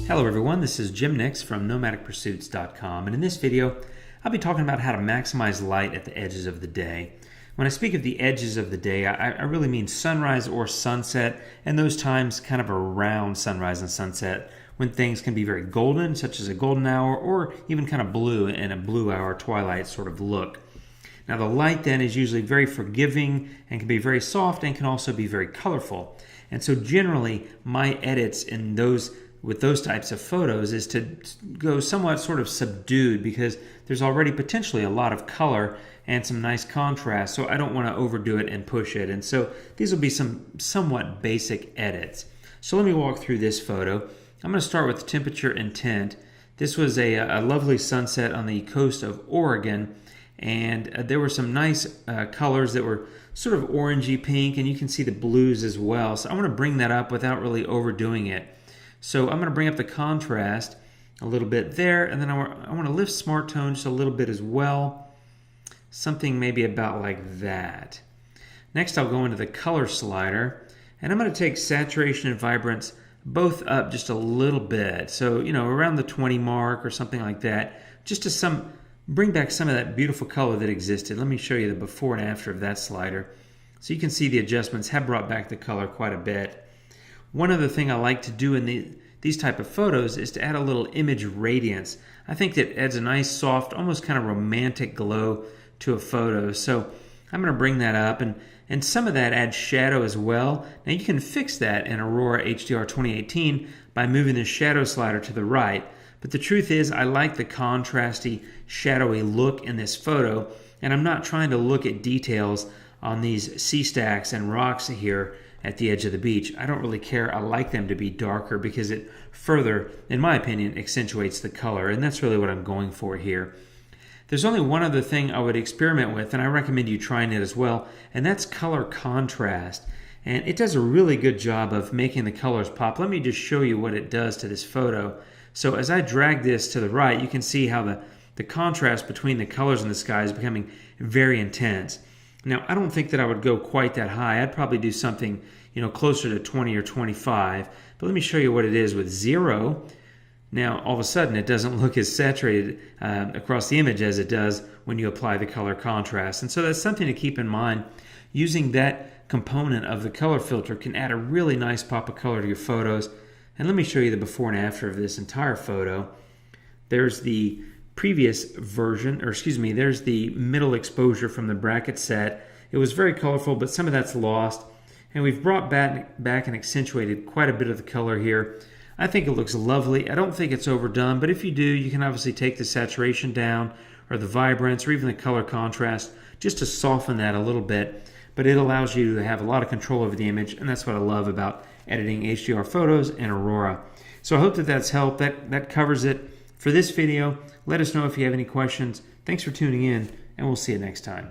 Hello everyone, this is Jim Nix from nomadicpursuits.com, and in this video I'll be talking about how to maximize light at the edges of the day. When I speak of the edges of the day, I really mean sunrise or sunset, and those times kind of around sunrise and sunset when things can be very golden, such as a golden hour, or even kind of blue in a blue hour twilight sort of look. Now the light then is usually very forgiving and can be very soft and can also be very colorful. And so generally my edits in with those types of photos is to go somewhat sort of subdued, because there's already potentially a lot of color and some nice contrast, so I don't want to overdo it and push it. And so these will be some somewhat basic edits. So let me walk through this photo. I'm going to start with temperature and tint. This was a lovely sunset on the coast of Oregon, and there were some nice colors that were sort of orangey pink, and you can see the blues as well. So I want to bring that up without really overdoing it. So I'm going to bring up the contrast a little bit there, and then I want to lift Smart Tone just a little bit as well. Something maybe about like that. Next I'll go into the color slider, and I'm going to take saturation and vibrance both up just a little bit. So, you know, around the 20 mark or something like that, just to bring back some of that beautiful color that existed. Let me show you the before and after of that slider. So you can see the adjustments have brought back the color quite a bit. One other thing I like to do in these type of photos is to add a little image radiance. I think that adds a nice, soft, almost kind of romantic glow to a photo. So I'm going to bring that up, and some of that adds shadow as well. Now you can fix that in Aurora HDR 2018 by moving the shadow slider to the right. But the truth is, I like the contrasty, shadowy look in this photo, and I'm not trying to look at details on these sea stacks and rocks here at the edge of the beach. I don't really care. I like them to be darker because it further, in my opinion, accentuates the color, and that's really what I'm going for here. There's only one other thing I would experiment with, and I recommend you trying it as well, and that's color contrast. And it does a really good job of making the colors pop. Let me just show you what it does to this photo. So as I drag this to the right, you can see how the contrast between the colors in the sky is becoming very intense. Now, I don't think that I would go quite that high. I'd probably do something, you know, closer to 20 or 25. But let me show you what it is with 0. Now, all of a sudden, it doesn't look as saturated across the image as it does when you apply the color contrast. And so that's something to keep in mind. Using that component of the color filter can add a really nice pop of color to your photos. And let me show you the before and after of this entire photo. There's the previous version, or excuse me, there's the middle exposure from the bracket set. It was very colorful, but some of that's lost. And we've brought back and accentuated quite a bit of the color here. I think it looks lovely. I don't think it's overdone, but if you do, you can obviously take the saturation down, or the vibrance, or even the color contrast, just to soften that a little bit. But it allows you to have a lot of control over the image, and that's what I love about editing HDR photos in Aurora. So I hope that that's helped. That covers it for this video. Let us know if you have any questions. Thanks for tuning in, and we'll see you next time.